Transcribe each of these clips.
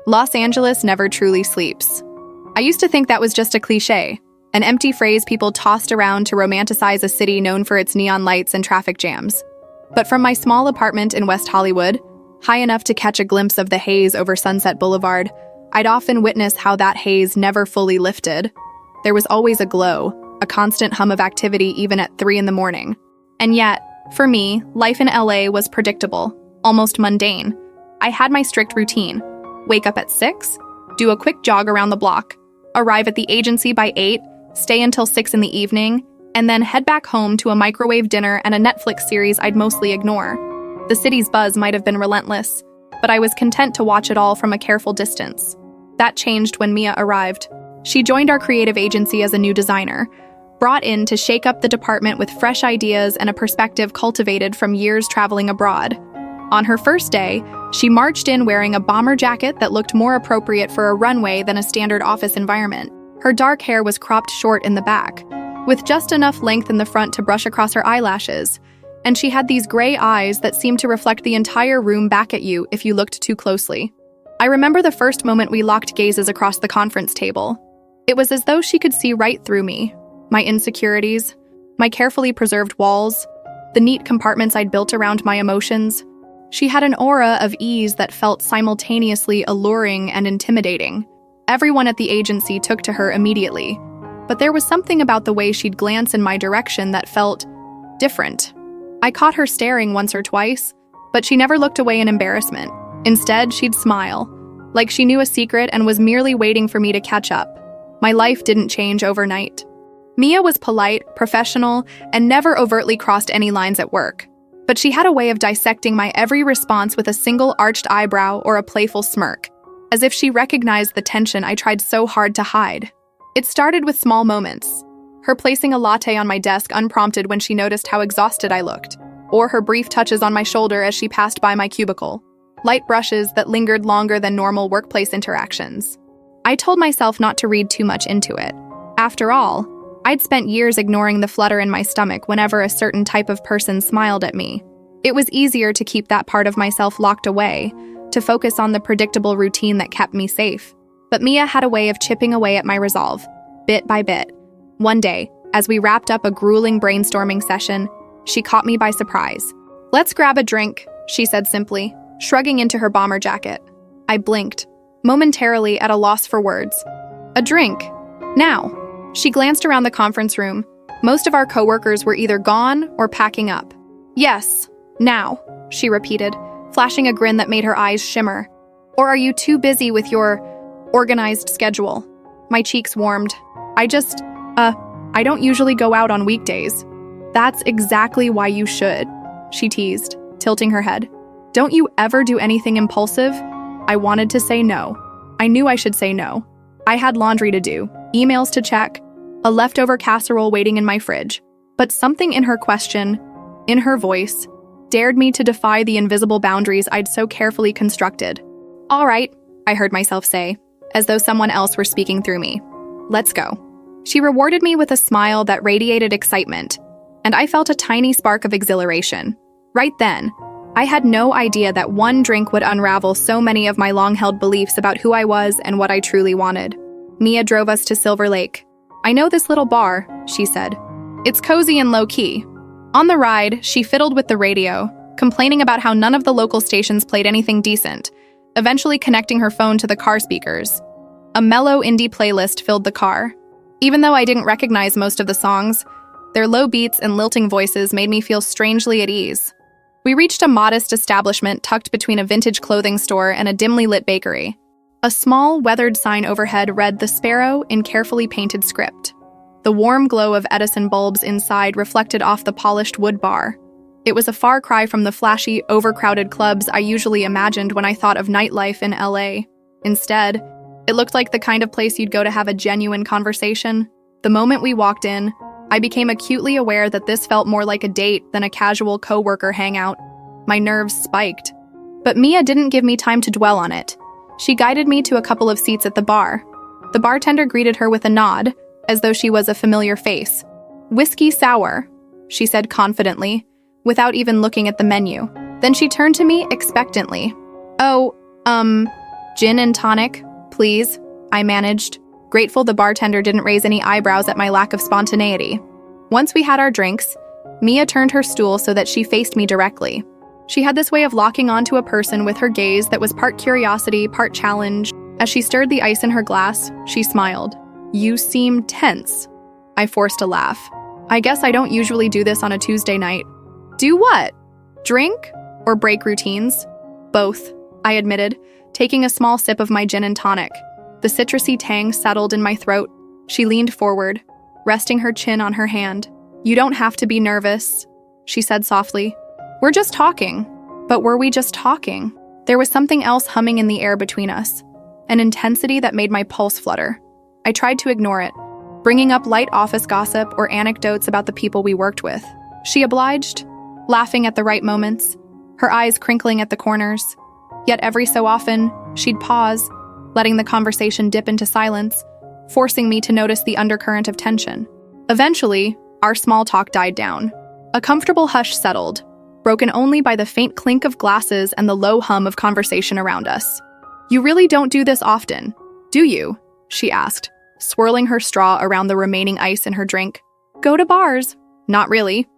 Los Angeles never truly sleeps. I used to think that was just a cliche, an empty phrase people tossed around to romanticize a city known for its neon lights and traffic jams. But from my small apartment in West Hollywood, high enough to catch a glimpse of the haze over Sunset Boulevard, I'd often witness how that haze never fully lifted. There was always a glow, a constant hum of activity even at 3 in the morning. And yet, for me, life in LA was predictable, almost mundane. I had my strict routine. Wake up at 6, do a quick jog around the block, arrive at the agency by 8, stay until 6 in the evening, and then head back home to a microwave dinner and a Netflix series I'd mostly ignore. The city's buzz might have been relentless, but I was content to watch it all from a careful distance. That changed when Mia arrived. She joined our creative agency as a new designer, brought in to shake up the department with fresh ideas and a perspective cultivated from years traveling abroad. On her first day, she marched in wearing a bomber jacket that looked more appropriate for a runway than a standard office environment. Her dark hair was cropped short in the back, with just enough length in the front to brush across her eyelashes, and she had these gray eyes that seemed to reflect the entire room back at you if you looked too closely. I remember the first moment we locked gazes across the conference table. It was as though she could see right through me, my insecurities, my carefully preserved walls, the neat compartments I'd built around my emotions. She had an aura of ease that felt simultaneously alluring and intimidating. Everyone at the agency took to her immediately, but there was something about the way she'd glance in my direction that felt different. I caught her staring once or twice, but she never looked away in embarrassment. Instead, she'd smile, like she knew a secret and was merely waiting for me to catch up. My life didn't change overnight. Mia was polite, professional, and never overtly crossed any lines at work. But she had a way of dissecting my every response with a single arched eyebrow or a playful smirk, as if she recognized the tension I tried so hard to hide. It started with small moments. Her placing a latte on my desk unprompted when she noticed how exhausted I looked, or her brief touches on my shoulder as she passed by my cubicle. Light brushes that lingered longer than normal workplace interactions. I told myself not to read too much into it. After all, I'd spent years ignoring the flutter in my stomach whenever a certain type of person smiled at me. It was easier to keep that part of myself locked away, to focus on the predictable routine that kept me safe. But Mia had a way of chipping away at my resolve, bit by bit. One day, as we wrapped up a grueling brainstorming session, she caught me by surprise. "Let's grab a drink," she said simply, shrugging into her bomber jacket. I blinked, momentarily at a loss for words. "A drink? Now?" She glanced around the conference room. Most of our coworkers were either gone or packing up. "Yes, now," she repeated, flashing a grin that made her eyes shimmer. "Or are you too busy with your organized schedule?" My cheeks warmed. I don't usually go out on weekdays." "That's exactly why you should," she teased, tilting her head. "Don't you ever do anything impulsive?" I wanted to say no. I knew I should say no. I had laundry to do, emails to check, a leftover casserole waiting in my fridge. But something in her question, in her voice, dared me to defy the invisible boundaries I'd so carefully constructed. "All right," I heard myself say, as though someone else were speaking through me. "Let's go." She rewarded me with a smile that radiated excitement, and I felt a tiny spark of exhilaration. Right then, I had no idea that one drink would unravel so many of my long-held beliefs about who I was and what I truly wanted. Mia drove us to Silver Lake. "I know this little bar," she said. "It's cozy and low-key." On the ride, she fiddled with the radio, complaining about how none of the local stations played anything decent, eventually connecting her phone to the car speakers. A mellow indie playlist filled the car. Even though I didn't recognize most of the songs, their low beats and lilting voices made me feel strangely at ease. We reached a modest establishment tucked between a vintage clothing store and a dimly lit bakery. A small, weathered sign overhead read "The Sparrow" in carefully painted script. The warm glow of Edison bulbs inside reflected off the polished wood bar. It was a far cry from the flashy, overcrowded clubs I usually imagined when I thought of nightlife in LA. Instead, it looked like the kind of place you'd go to have a genuine conversation. The moment we walked in, I became acutely aware that this felt more like a date than a casual coworker hangout. My nerves spiked. But Mia didn't give me time to dwell on it. She guided me to a couple of seats at the bar. The bartender greeted her with a nod, as though she was a familiar face. "Whiskey sour," she said confidently, without even looking at the menu. Then she turned to me expectantly. "Oh, Gin and tonic, please, I managed, grateful the bartender didn't raise any eyebrows at my lack of spontaneity. Once we had our drinks, Mia turned her stool so that she faced me directly. She had this way of locking onto a person with her gaze that was part curiosity, part challenge. As she stirred the ice in her glass, she smiled. "You seem tense." I forced a laugh. "I guess I don't usually do this on a Tuesday night." "Do what? Drink? Or break routines?" "Both," I admitted, taking a small sip of my gin and tonic. The citrusy tang settled in my throat. She leaned forward, resting her chin on her hand. "You don't have to be nervous," she said softly. "We're just talking." But were we just talking? There was something else humming in the air between us, an intensity that made my pulse flutter. I tried to ignore it, bringing up light office gossip or anecdotes about the people we worked with. She obliged, laughing at the right moments, her eyes crinkling at the corners. Yet every so often, she'd pause, letting the conversation dip into silence, forcing me to notice the undercurrent of tension. Eventually, our small talk died down. A comfortable hush settled, broken only by the faint clink of glasses and the low hum of conversation around us. "You really don't do this often, do you?" she asked, swirling her straw around the remaining ice in her drink. "Go to bars?" "Not really."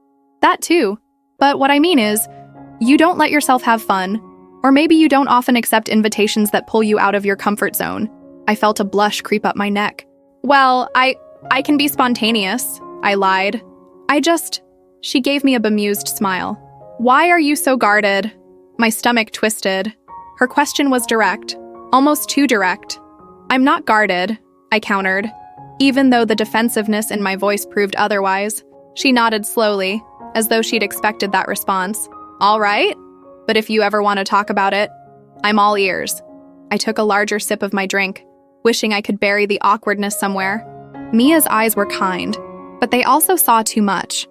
"That too. But what I mean is, you don't let yourself have fun, or maybe you don't often accept invitations that pull you out of your comfort zone." I felt a blush creep up my neck. "Well, I can be spontaneous," I lied. She gave me a bemused smile. "Why are you so guarded?" My stomach twisted. Her question was direct, almost too direct. "I'm not guarded," I countered, even though the defensiveness in my voice proved otherwise. She nodded slowly, as though she'd expected that response. "All right, but if you ever want to talk about it, I'm all ears." I took a larger sip of my drink, wishing I could bury the awkwardness somewhere. Mia's eyes were kind, but they also saw too much.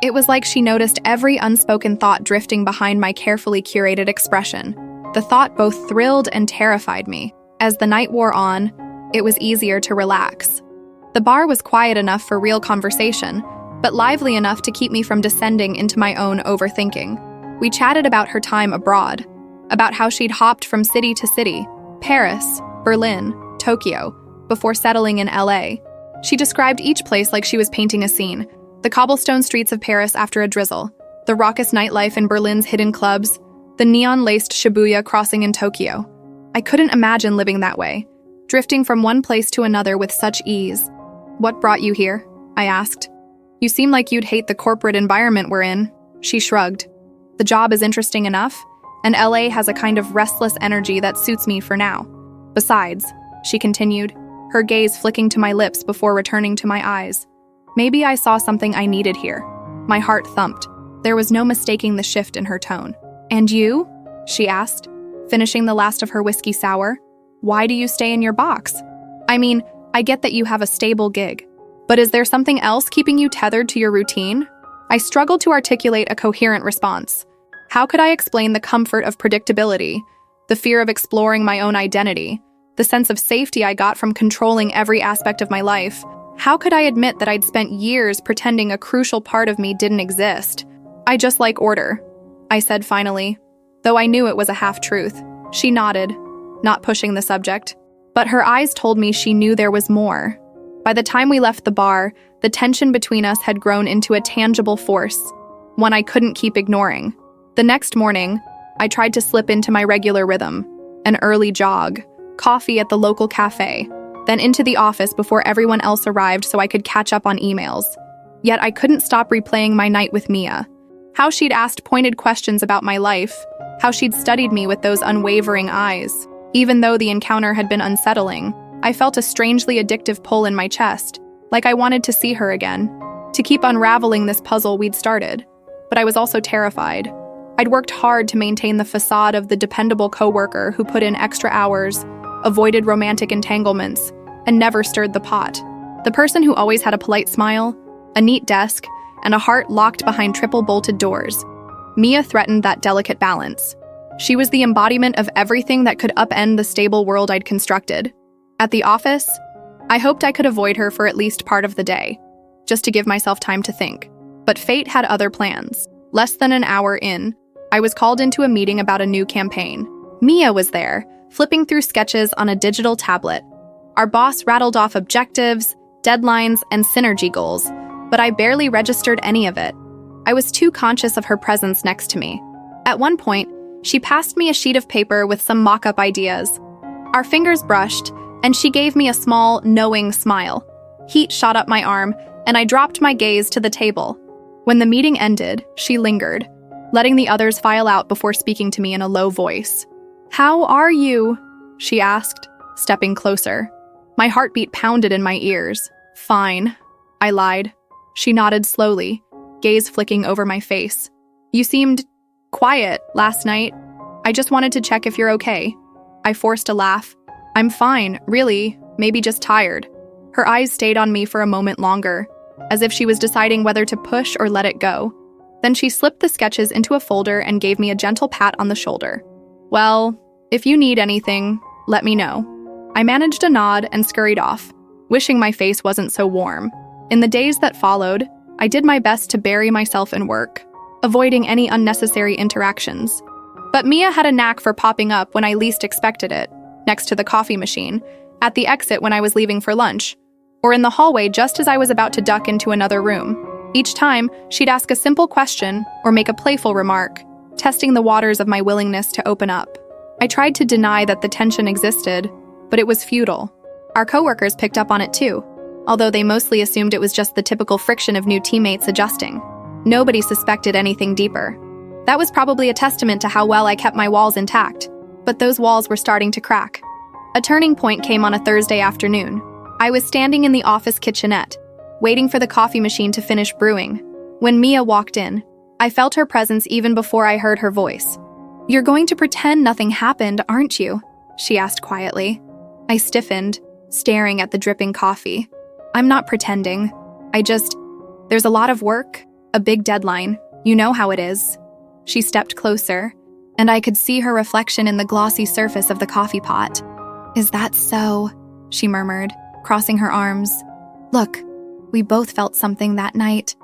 It was like she noticed every unspoken thought drifting behind my carefully curated expression. The thought both thrilled and terrified me. As the night wore on, it was easier to relax. The bar was quiet enough for real conversation, but lively enough to keep me from descending into my own overthinking. We chatted about her time abroad, about how she'd hopped from city to city, Paris, Berlin, Tokyo, before settling in LA. She described each place like she was painting a scene. The cobblestone streets of Paris after a drizzle, the raucous nightlife in Berlin's hidden clubs, the neon-laced Shibuya crossing in Tokyo. I couldn't imagine living that way, drifting from one place to another with such ease. "What brought you here?" I asked. "You seem like you'd hate the corporate environment we're in." She shrugged. "The job is interesting enough, and LA has a kind of restless energy that suits me for now. Besides," she continued, her gaze flicking to my lips before returning to my eyes, "maybe I saw something I needed here." My heart thumped. There was no mistaking the shift in her tone. "And you?" she asked, finishing the last of her whiskey sour. "Why do you stay in your box? I mean, I get that you have a stable gig, but is there something else keeping you tethered to your routine?" I struggled to articulate a coherent response. How could I explain the comfort of predictability, the fear of exploring my own identity, the sense of safety I got from controlling every aspect of my life? How could I admit that I'd spent years pretending a crucial part of me didn't exist? "I just like order," I said finally, though I knew it was a half-truth. She nodded, not pushing the subject. But her eyes told me she knew there was more. By the time we left the bar, the tension between us had grown into a tangible force, one I couldn't keep ignoring. The next morning, I tried to slip into my regular rhythm, an early jog, coffee at the local cafe, then into the office before everyone else arrived so I could catch up on emails. Yet I couldn't stop replaying my night with Mia. How she'd asked pointed questions about my life, how she'd studied me with those unwavering eyes. Even though the encounter had been unsettling, I felt a strangely addictive pull in my chest, like I wanted to see her again, to keep unraveling this puzzle we'd started. But I was also terrified. I'd worked hard to maintain the facade of the dependable coworker who put in extra hours, avoided romantic entanglements, and never stirred the pot. The person who always had a polite smile, a neat desk, and a heart locked behind triple-bolted doors. Mia threatened that delicate balance. She was the embodiment of everything that could upend the stable world I'd constructed. At the office, I hoped I could avoid her for at least part of the day, just to give myself time to think. But fate had other plans. Less than an hour in, I was called into a meeting about a new campaign. Mia was there, flipping through sketches on a digital tablet. Our boss rattled off objectives, deadlines, and synergy goals, but I barely registered any of it. I was too conscious of her presence next to me. At one point, she passed me a sheet of paper with some mock-up ideas. Our fingers brushed, and she gave me a small, knowing smile. Heat shot up my arm, and I dropped my gaze to the table. When the meeting ended, she lingered, letting the others file out before speaking to me in a low voice. "How are you?" she asked, stepping closer. My heartbeat pounded in my ears. "Fine," I lied. She nodded slowly, gaze flicking over my face. "You seemed quiet last night. I just wanted to check if you're okay." I forced a laugh. "I'm fine, really, maybe just tired." Her eyes stayed on me for a moment longer, as if she was deciding whether to push or let it go. Then she slipped the sketches into a folder and gave me a gentle pat on the shoulder. "Well, if you need anything, let me know." I managed a nod and scurried off, wishing my face wasn't so warm. In the days that followed, I did my best to bury myself in work, avoiding any unnecessary interactions. But Mia had a knack for popping up when I least expected it, next to the coffee machine, at the exit when I was leaving for lunch, or in the hallway just as I was about to duck into another room. Each time, she'd ask a simple question or make a playful remark, testing the waters of my willingness to open up. I tried to deny that the tension existed, but it was futile. Our coworkers picked up on it too, although they mostly assumed it was just the typical friction of new teammates adjusting. Nobody suspected anything deeper. That was probably a testament to how well I kept my walls intact, but those walls were starting to crack. A turning point came on a Thursday afternoon. I was standing in the office kitchenette, waiting for the coffee machine to finish brewing, when Mia walked in. I felt her presence even before I heard her voice. "You're going to pretend nothing happened, aren't you?" she asked quietly. I stiffened, staring at the dripping coffee. "I'm not pretending. There's a lot of work, a big deadline. You know how it is." She stepped closer, and I could see her reflection in the glossy surface of the coffee pot. "Is that so?" she murmured, crossing her arms. "Look, we both felt something that night."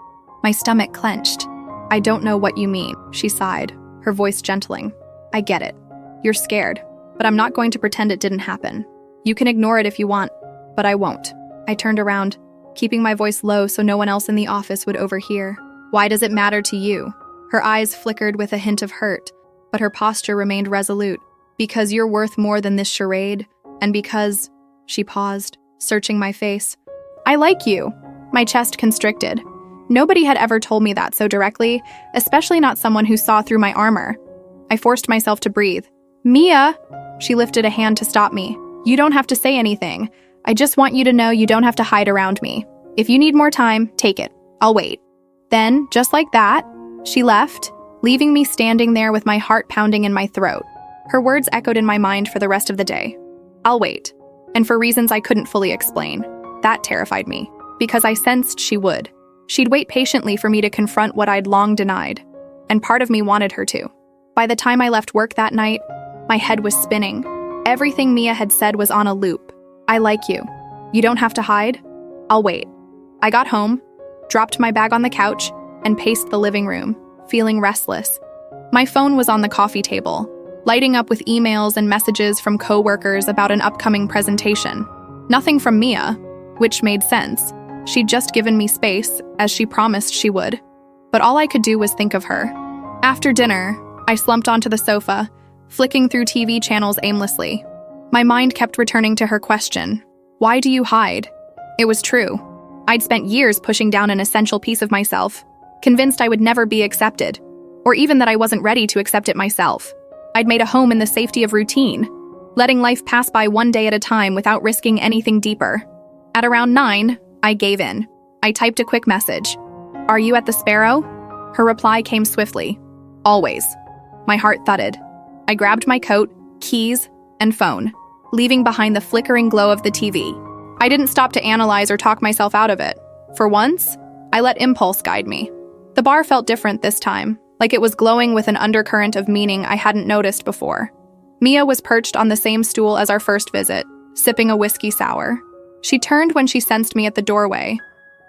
My stomach clenched. "I don't know what you mean," she sighed, her voice gentling. "I get it. You're scared, but I'm not going to pretend it didn't happen. You can ignore it if you want, but I won't." I turned around, keeping my voice low so no one else in the office would overhear. "Why does it matter to you?" Her eyes flickered with a hint of hurt, but her posture remained resolute. "Because you're worth more than this charade, and because—" She paused, searching my face. "I like you." My chest constricted. Nobody had ever told me that so directly, especially not someone who saw through my armor. I forced myself to breathe. "Mia!" She lifted a hand to stop me. "You don't have to say anything. I just want you to know you don't have to hide around me. If you need more time, take it. I'll wait." Then, just like that, she left, leaving me standing there with my heart pounding in my throat. Her words echoed in my mind for the rest of the day. "I'll wait." And for reasons I couldn't fully explain. That terrified me, because I sensed she would. She'd wait patiently for me to confront what I'd long denied, and part of me wanted her to. By the time I left work that night, my head was spinning. Everything Mia had said was on a loop. "I like you. You don't have to hide. I'll wait." I got home, dropped my bag on the couch, and paced the living room, feeling restless. My phone was on the coffee table, lighting up with emails and messages from coworkers about an upcoming presentation. Nothing from Mia, which made sense. She'd just given me space, as she promised she would. But all I could do was think of her. After dinner, I slumped onto the sofa, flicking through TV channels aimlessly. My mind kept returning to her question, "Why do you hide?" It was true. I'd spent years pushing down an essential piece of myself, convinced I would never be accepted, or even that I wasn't ready to accept it myself. I'd made a home in the safety of routine, letting life pass by one day at a time without risking anything deeper. At around 9, I gave in. I typed a quick message. "Are you at the Sparrow?" Her reply came swiftly. "Always." My heart thudded. I grabbed my coat, keys, and phone, leaving behind the flickering glow of the TV. I didn't stop to analyze or talk myself out of it. For once, I let impulse guide me. The bar felt different this time, like it was glowing with an undercurrent of meaning I hadn't noticed before. Mia was perched on the same stool as our first visit, sipping a whiskey sour. She turned when she sensed me at the doorway,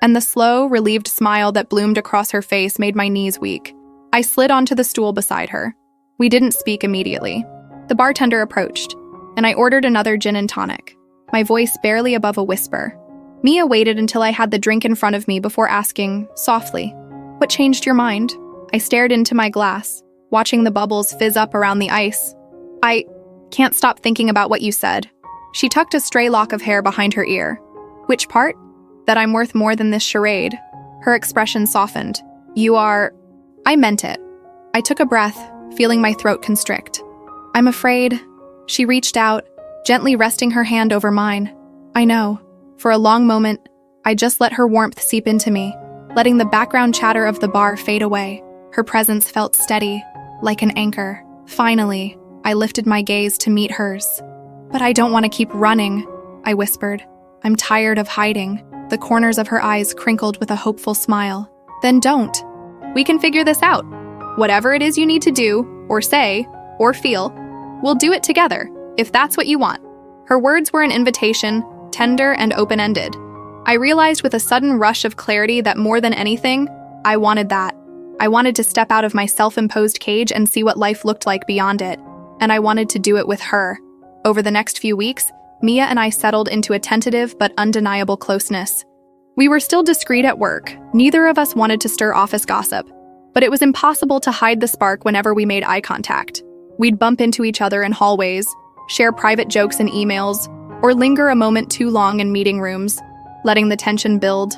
and the slow, relieved smile that bloomed across her face made my knees weak. I slid onto the stool beside her. We didn't speak immediately. The bartender approached. and I ordered another gin and tonic, my voice barely above a whisper. Mia waited until I had the drink in front of me before asking, softly, "What changed your mind?" I stared into my glass, watching the bubbles fizz up around the ice. "I can't stop thinking about what you said." She tucked a stray lock of hair behind her ear. "Which part?" "That I'm worth more than this charade." Her expression softened. "You are—" I meant it. I took a breath, feeling my throat constrict. "I'm afraid—" She reached out, gently resting her hand over mine. I know. For a long moment, I just let her warmth seep into me, letting the background chatter of the bar fade away. Her presence felt steady, like an anchor. Finally, I lifted my gaze to meet hers. "But I don't want to keep running," I whispered. "I'm tired of hiding." The corners of her eyes crinkled with a hopeful smile. "Then don't. We can figure this out. Whatever it is you need to do, or say, or feel, we'll do it together, if that's what you want." Her words were an invitation, tender and open-ended. I realized with a sudden rush of clarity that more than anything, I wanted that. I wanted to step out of my self-imposed cage and see what life looked like beyond it, and I wanted to do it with her. Over the next few weeks, Mia and I settled into a tentative but undeniable closeness. We were still discreet at work. Neither of us wanted to stir office gossip, but it was impossible to hide the spark whenever we made eye contact. We'd bump into each other in hallways, share private jokes in emails, or linger a moment too long in meeting rooms, letting the tension build.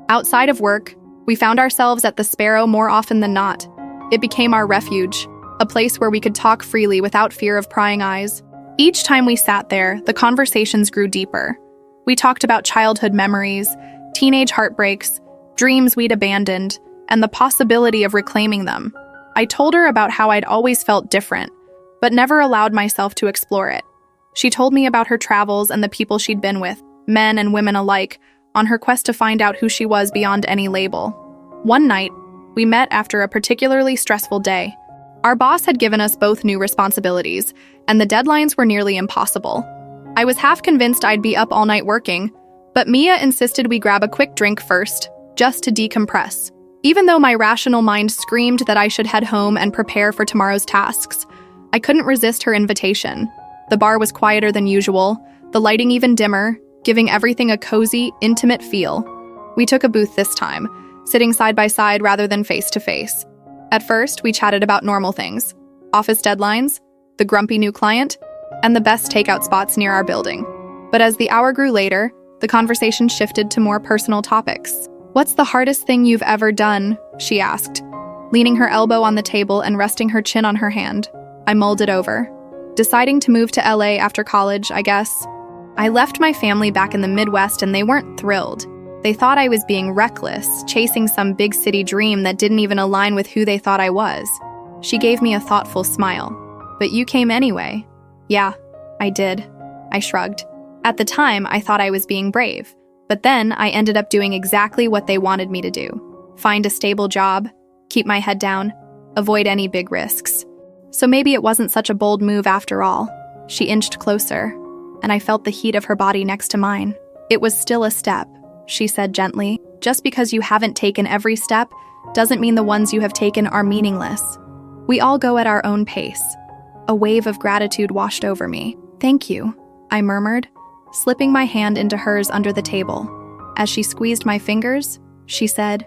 Outside of work, we found ourselves at the Sparrow more often than not. It became our refuge, a place where we could talk freely without fear of prying eyes. Each time we sat there, the conversations grew deeper. We talked about childhood memories, teenage heartbreaks, dreams we'd abandoned, and the possibility of reclaiming them. I told her about how I'd always felt different, but never allowed myself to explore it. She told me about her travels and the people she'd been with, men and women alike, on her quest to find out who she was beyond any label. One night, we met after a particularly stressful day. Our boss had given us both new responsibilities, and the deadlines were nearly impossible. I was half convinced I'd be up all night working, but Mia insisted we grab a quick drink first, just to decompress. Even though my rational mind screamed that I should head home and prepare for tomorrow's tasks, I couldn't resist her invitation. The bar was quieter than usual, the lighting even dimmer, giving everything a cozy, intimate feel. We took a booth this time, sitting side by side rather than face to face. At first, we chatted about normal things: office deadlines, the grumpy new client, and the best takeout spots near our building. But as the hour grew later, the conversation shifted to more personal topics. "What's the hardest thing you've ever done?" she asked, leaning her elbow on the table and resting her chin on her hand. I mulled it over. Deciding to move to LA after college, I guess. I left my family back in the Midwest and they weren't thrilled. They thought I was being reckless, chasing some big city dream that didn't even align with who they thought I was. She gave me a thoughtful smile. "But you came anyway." "Yeah, I did." I shrugged. At the time, I thought I was being brave. But then I ended up doing exactly what they wanted me to do. Find a stable job, keep my head down, avoid any big risks. So maybe it wasn't such a bold move after all. She inched closer, and I felt the heat of her body next to mine. "It was still a step," she said gently. "Just because you haven't taken every step doesn't mean the ones you have taken are meaningless. We all go at our own pace." A wave of gratitude washed over me. "Thank you," I murmured, slipping my hand into hers under the table. As she squeezed my fingers, she said,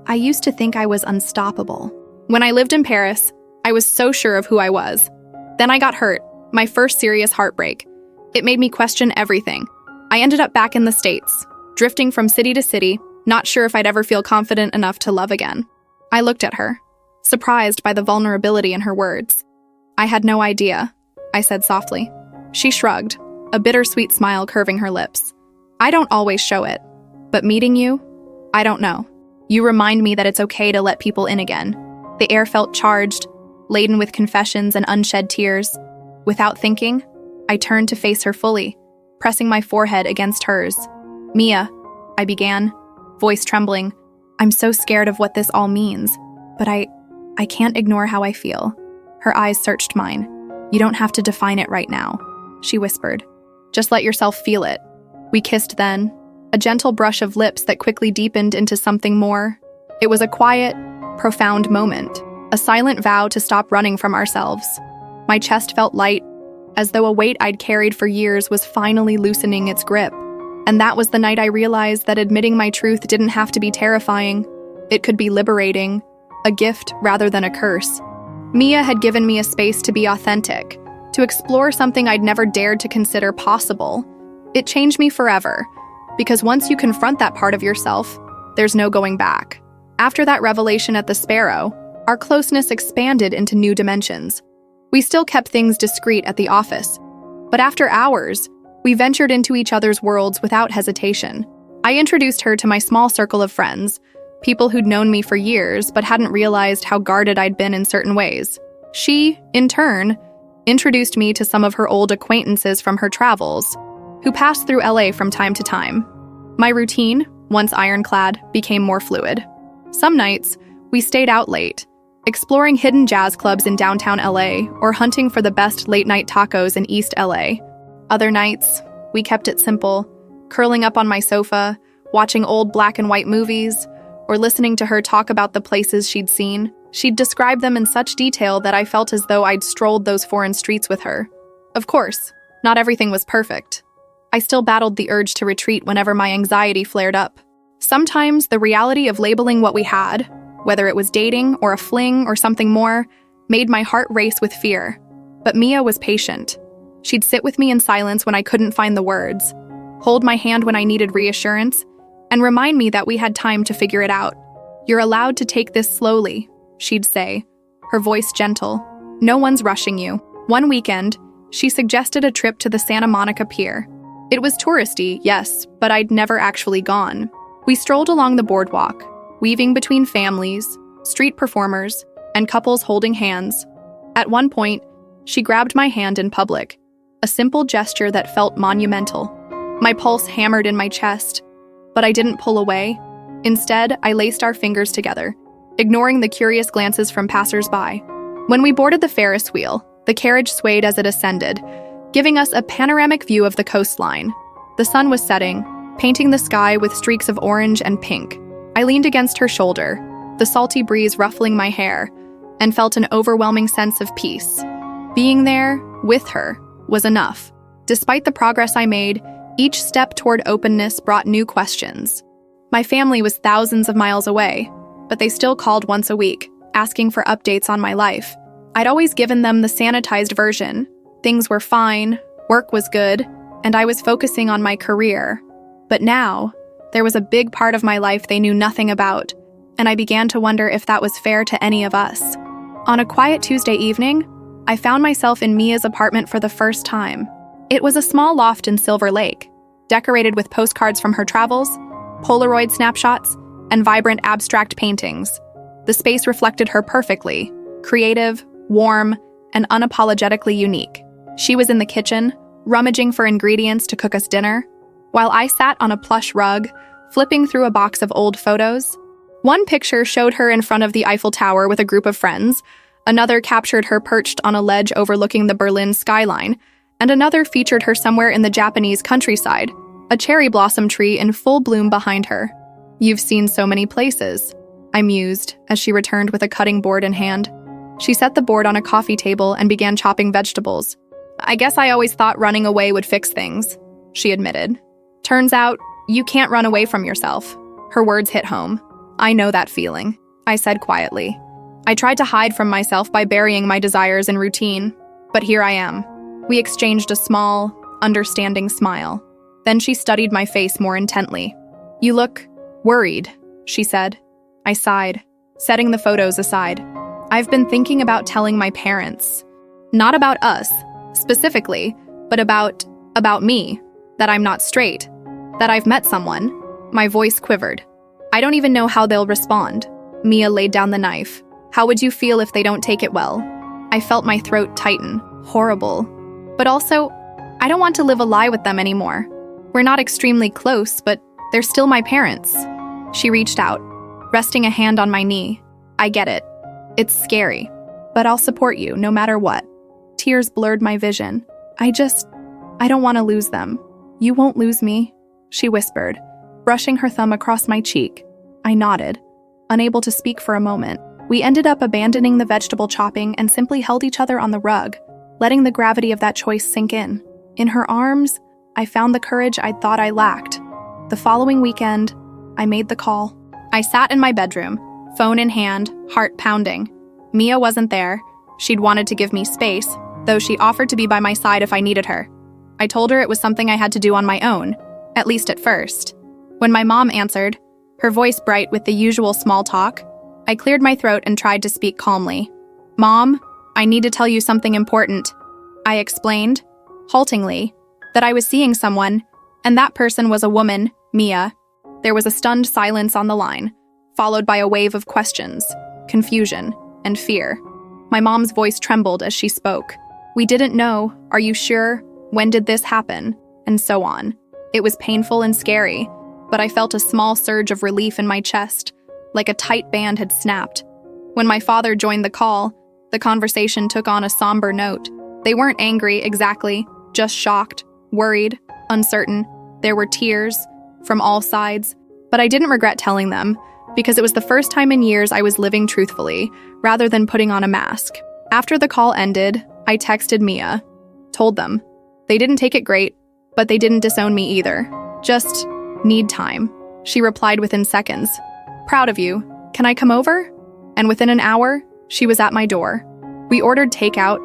"I used to think I was unstoppable." When I lived in Paris, I was so sure of who I was. Then I got hurt, my first serious heartbreak. It made me question everything. I ended up back in the States, drifting from city to city, not sure if I'd ever feel confident enough to love again. I looked at her, surprised by the vulnerability in her words. "I had no idea," I said softly. She shrugged, a bittersweet smile curving her lips. "I don't always show it, but meeting you, I don't know. You remind me that it's okay to let people in again." The air felt charged, laden with confessions and unshed tears. Without thinking, I turned to face her fully, pressing my forehead against hers. "Mia," I began, voice trembling. "I'm so scared of what this all means, but I can't ignore how I feel." Her eyes searched mine. "You don't have to define it right now," she whispered. "Just let yourself feel it." We kissed then, a gentle brush of lips that quickly deepened into something more. It was a quiet, profound moment, a silent vow to stop running from ourselves. My chest felt light, as though a weight I'd carried for years was finally loosening its grip. And that was the night I realized that admitting my truth didn't have to be terrifying. It could be liberating, a gift rather than a curse. Mia had given me a space to be authentic, to explore something I'd never dared to consider possible. It changed me forever, because once you confront that part of yourself, there's no going back. After that revelation at the Sparrow, our closeness expanded into new dimensions. We still kept things discreet at the office, but after hours, we ventured into each other's worlds without hesitation. I introduced her to my small circle of friends, people who'd known me for years but hadn't realized how guarded I'd been in certain ways. She, in turn, introduced me to some of her old acquaintances from her travels, who passed through LA from time to time. My routine, once ironclad, became more fluid. Some nights, we stayed out late, exploring hidden jazz clubs in downtown LA or hunting for the best late-night tacos in East LA. Other nights, we kept it simple, curling up on my sofa, watching old black and white movies, or listening to her talk about the places she'd seen. She'd describe them in such detail that I felt as though I'd strolled those foreign streets with her. Of course, not everything was perfect. I still battled the urge to retreat whenever my anxiety flared up. Sometimes the reality of labeling what we had, whether it was dating or a fling or something more, made my heart race with fear. But Mia was patient. She'd sit with me in silence when I couldn't find the words, hold my hand when I needed reassurance, and remind me that we had time to figure it out. "You're allowed to take this slowly," she'd say, her voice gentle. "No one's rushing you." One weekend, she suggested a trip to the Santa Monica Pier. It was touristy, yes, but I'd never actually gone. We strolled along the boardwalk, weaving between families, street performers, and couples holding hands. At one point, she grabbed my hand in public, a simple gesture that felt monumental. My pulse hammered in my chest, but I didn't pull away. Instead, I laced our fingers together, ignoring the curious glances from passers-by. When we boarded the Ferris wheel, the carriage swayed as it ascended, giving us a panoramic view of the coastline. The sun was setting, painting the sky with streaks of orange and pink. I leaned against her shoulder, the salty breeze ruffling my hair, and felt an overwhelming sense of peace. Being there, with her, was enough. Despite the progress I made, each step toward openness brought new questions. My family was thousands of miles away, but they still called once a week, asking for updates on my life. I'd always given them the sanitized version. Things were fine, work was good, and I was focusing on my career. But now, there was a big part of my life they knew nothing about, and I began to wonder if that was fair to any of us. On a quiet Tuesday evening, I found myself in Mia's apartment for the first time. It was a small loft in Silver Lake, decorated with postcards from her travels, Polaroid snapshots, and vibrant abstract paintings. The space reflected her perfectly, creative, warm, and unapologetically unique. She was in the kitchen, rummaging for ingredients to cook us dinner, while I sat on a plush rug, flipping through a box of old photos. One picture showed her in front of the Eiffel Tower with a group of friends, another captured her perched on a ledge overlooking the Berlin skyline, and another featured her somewhere in the Japanese countryside, a cherry blossom tree in full bloom behind her. "You've seen so many places," I mused as she returned with a cutting board in hand. She set the board on a coffee table and began chopping vegetables. "I guess I always thought running away would fix things," she admitted. "Turns out, you can't run away from yourself." Her words hit home. "I know that feeling," I said quietly. I tried to hide from myself by burying my desires in routine, but here I am. We exchanged a small, understanding smile. Then she studied my face more intently. "You look worried," she said. I sighed, setting the photos aside. "I've been thinking about telling my parents. Not about us, specifically, but about me, that I'm not straight, that I've met someone." My voice quivered. "I don't even know how they'll respond." Mia laid down the knife. "How would you feel if they don't take it well?" I felt my throat tighten. Horrible. But also, I don't want to live a lie with them anymore. We're not extremely close, but they're still my parents. She reached out, resting a hand on my knee. "I get it. It's scary, but I'll support you no matter what." Tears blurred my vision. I don't want to lose them." "You won't lose me," she whispered, brushing her thumb across my cheek. I nodded, unable to speak for a moment. We ended up abandoning the vegetable chopping and simply held each other on the rug, letting the gravity of that choice sink in. In her arms, I found the courage I thought I lacked. The following weekend, I made the call. I sat in my bedroom, phone in hand, heart pounding. Mia wasn't there. She'd wanted to give me space, though she offered to be by my side if I needed her. I told her it was something I had to do on my own, at least at first. When my mom answered, her voice bright with the usual small talk, I cleared my throat and tried to speak calmly. "Mom, I need to tell you something important." I explained, haltingly, that I was seeing someone, and that person was a woman, Mia. There was a stunned silence on the line, followed by a wave of questions, confusion, and fear. My mom's voice trembled as she spoke. "We didn't know. Are you sure? When did this happen?" And so on. It was painful and scary, but I felt a small surge of relief in my chest, like a tight band had snapped. When my father joined the call, the conversation took on a somber note. They weren't angry exactly, just shocked, worried, uncertain. There were tears from all sides, but I didn't regret telling them, because it was the first time in years I was living truthfully, rather than putting on a mask. After the call ended, I texted Mia, told them. They didn't take it great, but they didn't disown me either. Just need time. She replied within seconds. "Proud of you. Can I come over?" And within an hour, she was at my door. We ordered takeout,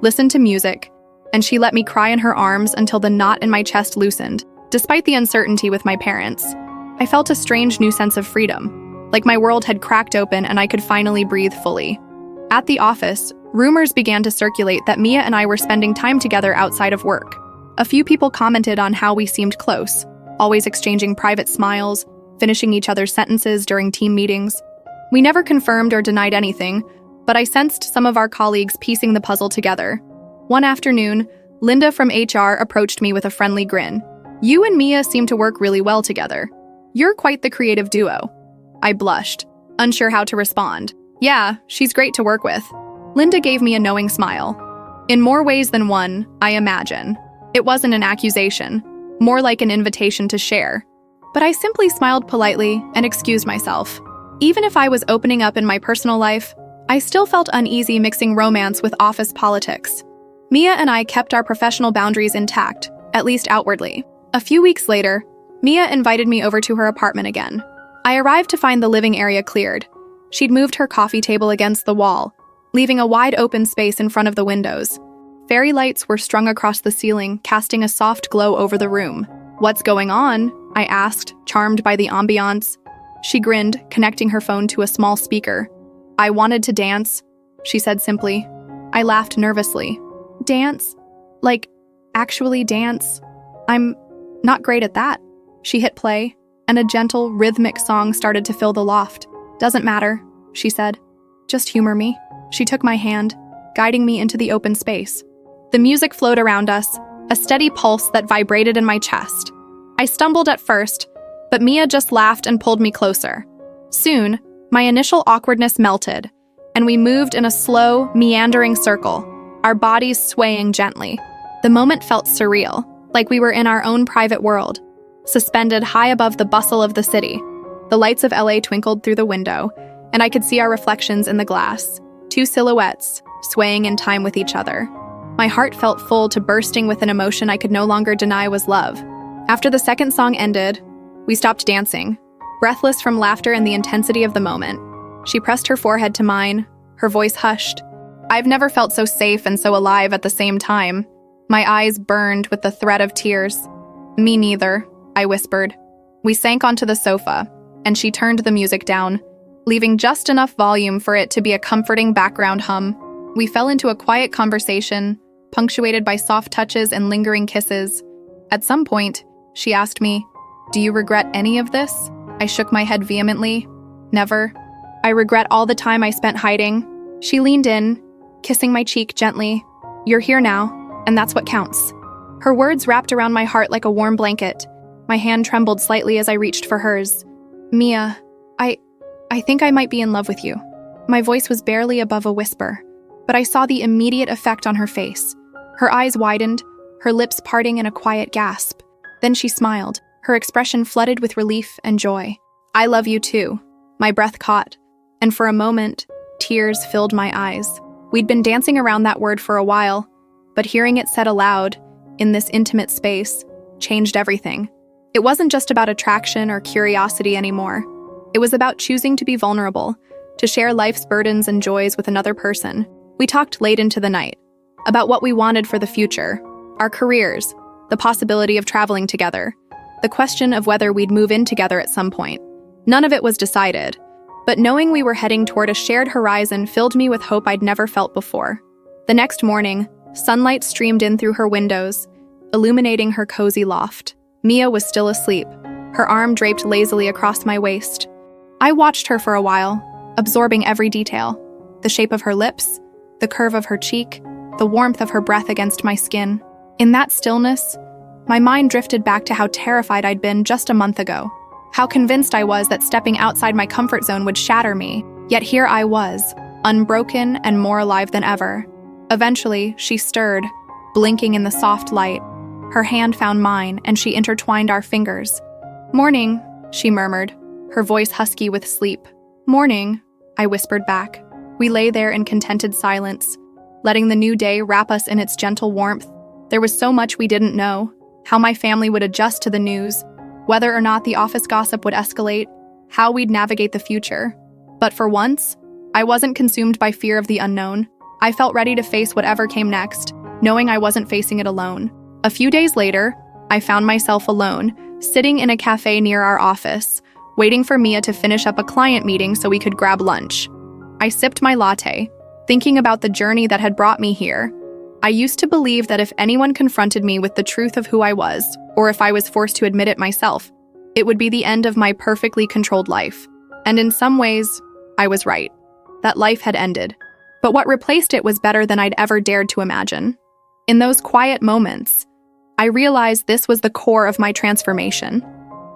listened to music, and she let me cry in her arms until the knot in my chest loosened. Despite the uncertainty with my parents, I felt a strange new sense of freedom, like my world had cracked open and I could finally breathe fully. At the office, rumors began to circulate that Mia and I were spending time together outside of work. A few people commented on how we seemed close, always exchanging private smiles, finishing each other's sentences during team meetings. We never confirmed or denied anything, but I sensed some of our colleagues piecing the puzzle together. One afternoon, Linda from HR approached me with a friendly grin. "You and Mia seem to work really well together. You're quite the creative duo." I blushed, unsure how to respond. "Yeah, she's great to work with." Linda gave me a knowing smile. In more ways than one, I imagine. It wasn't an accusation, more like an invitation to share. But I simply smiled politely and excused myself. Even if I was opening up in my personal life, I still felt uneasy mixing romance with office politics. Mia and I kept our professional boundaries intact, at least outwardly. A few weeks later, Mia invited me over to her apartment again. I arrived to find the living area cleared. She'd moved her coffee table against the wall, leaving a wide open space in front of the windows. Fairy lights were strung across the ceiling, casting a soft glow over the room. "What's going on?" I asked, charmed by the ambiance. She grinned, connecting her phone to a small speaker. "I wanted to dance," she said simply. I laughed nervously. "Dance? Like, actually dance? I'm not great at that." She hit play, and a gentle, rhythmic song started to fill the loft. "Doesn't matter," she said. "Just humor me." She took my hand, guiding me into the open space. The music flowed around us, a steady pulse that vibrated in my chest. I stumbled at first, but Mia just laughed and pulled me closer. Soon, my initial awkwardness melted, and we moved in a slow, meandering circle, our bodies swaying gently. The moment felt surreal, like we were in our own private world, suspended high above the bustle of the city. The lights of LA twinkled through the window, and I could see our reflections in the glass, two silhouettes, swaying in time with each other. My heart felt full to bursting with an emotion I could no longer deny was love. After the second song ended, we stopped dancing, breathless from laughter and the intensity of the moment. She pressed her forehead to mine, her voice hushed. I've never felt so safe and so alive at the same time. My eyes burned with the threat of tears. "Me neither," I whispered. We sank onto the sofa, and she turned the music down, leaving just enough volume for it to be a comforting background hum. We fell into a quiet conversation, punctuated by soft touches and lingering kisses. At some point, she asked me, "Do you regret any of this?" I shook my head vehemently. "Never. I regret all the time I spent hiding." She leaned in, kissing my cheek gently. "You're here now, and that's what counts." Her words wrapped around my heart like a warm blanket. My hand trembled slightly as I reached for hers. "Mia, I think I might be in love with you." My voice was barely above a whisper, but I saw the immediate effect on her face. Her eyes widened, her lips parting in a quiet gasp. Then she smiled, her expression flooded with relief and joy. "I love you too." My breath caught, and for a moment, tears filled my eyes. We'd been dancing around that word for a while, but hearing it said aloud, in this intimate space, changed everything. It wasn't just about attraction or curiosity anymore. It was about choosing to be vulnerable, to share life's burdens and joys with another person. We talked late into the night, about what we wanted for the future, our careers, the possibility of traveling together, the question of whether we'd move in together at some point. None of it was decided, but knowing we were heading toward a shared horizon filled me with hope I'd never felt before. The next morning, sunlight streamed in through her windows, illuminating her cozy loft. Mia was still asleep, her arm draped lazily across my waist. I watched her for a while, absorbing every detail: the shape of her lips, the curve of her cheek, the warmth of her breath against my skin. In that stillness, my mind drifted back to how terrified I'd been just a month ago, how convinced I was that stepping outside my comfort zone would shatter me. Yet here I was, unbroken and more alive than ever. Eventually, she stirred, blinking in the soft light. Her hand found mine, and she intertwined our fingers. "Morning," she murmured, her voice husky with sleep. "Morning," I whispered back. We lay there in contented silence, letting the new day wrap us in its gentle warmth. There was so much we didn't know: how my family would adjust to the news, whether or not the office gossip would escalate, how we'd navigate the future. But for once, I wasn't consumed by fear of the unknown. I felt ready to face whatever came next, knowing I wasn't facing it alone. A few days later, I found myself alone, sitting in a cafe near our office, waiting for Mia to finish up a client meeting so we could grab lunch. I sipped my latte, thinking about the journey that had brought me here. I used to believe that if anyone confronted me with the truth of who I was, or if I was forced to admit it myself, it would be the end of my perfectly controlled life. And in some ways, I was right. That life had ended. But what replaced it was better than I'd ever dared to imagine. In those quiet moments, I realized this was the core of my transformation.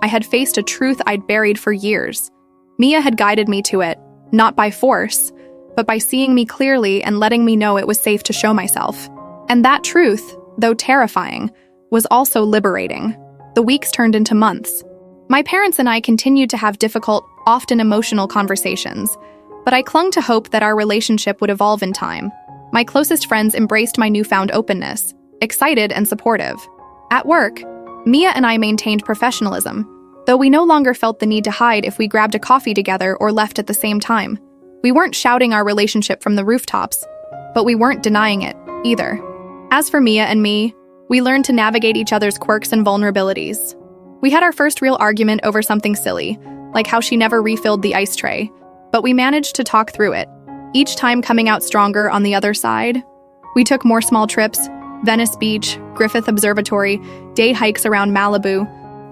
I had faced a truth I'd buried for years. Mia had guided me to it, not by force, but by seeing me clearly and letting me know it was safe to show myself. And that truth, though terrifying, was also liberating. The weeks turned into months. My parents and I continued to have difficult, often emotional conversations, but I clung to hope that our relationship would evolve in time. My closest friends embraced my newfound openness, excited and supportive. At work, Mia and I maintained professionalism, though we no longer felt the need to hide if we grabbed a coffee together or left at the same time. We weren't shouting our relationship from the rooftops, but we weren't denying it, either. As for Mia and me, we learned to navigate each other's quirks and vulnerabilities. We had our first real argument over something silly, like how she never refilled the ice tray, but we managed to talk through it, each time coming out stronger on the other side. We took more small trips: Venice Beach, Griffith Observatory, day hikes around Malibu.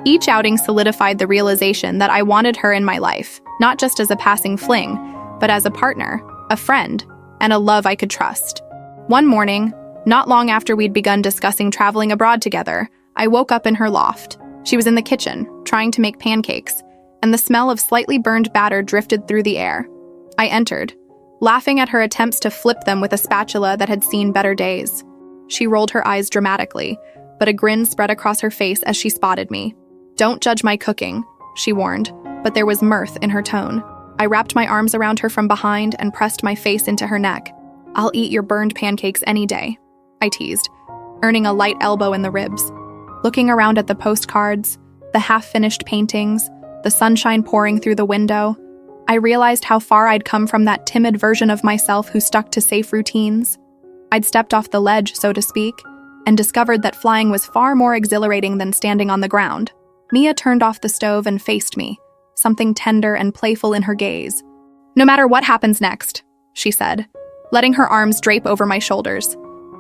Each outing solidified the realization that I wanted her in my life, not just as a passing fling, but as a partner, a friend, and a love I could trust. One morning, not long after we'd begun discussing traveling abroad together, I woke up in her loft. She was in the kitchen, trying to make pancakes, and the smell of slightly burned batter drifted through the air. I entered, laughing at her attempts to flip them with a spatula that had seen better days. She rolled her eyes dramatically, but a grin spread across her face as she spotted me. "Don't judge my cooking," she warned, but there was mirth in her tone. I wrapped my arms around her from behind and pressed my face into her neck. "I'll eat your burned pancakes any day," I teased, earning a light elbow in the ribs. Looking around at the postcards, the half-finished paintings, the sunshine pouring through the window, I realized how far I'd come from that timid version of myself who stuck to safe routines. I'd stepped off the ledge, so to speak, and discovered that flying was far more exhilarating than standing on the ground. Mia turned off the stove and faced me, something tender and playful in her gaze. "No matter what happens next," she said, letting her arms drape over my shoulders.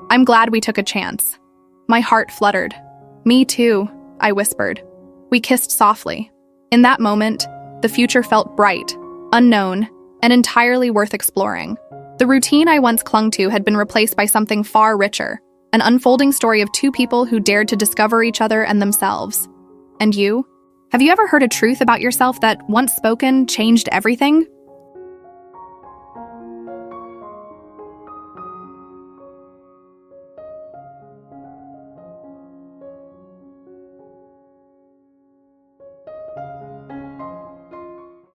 "I'm glad we took a chance." My heart fluttered. "Me too," I whispered. We kissed softly. In that moment, the future felt bright, unknown, and entirely worth exploring. The routine I once clung to had been replaced by something far richer, an unfolding story of two people who dared to discover each other and themselves. And you? Have you ever heard a truth about yourself that, once spoken, changed everything?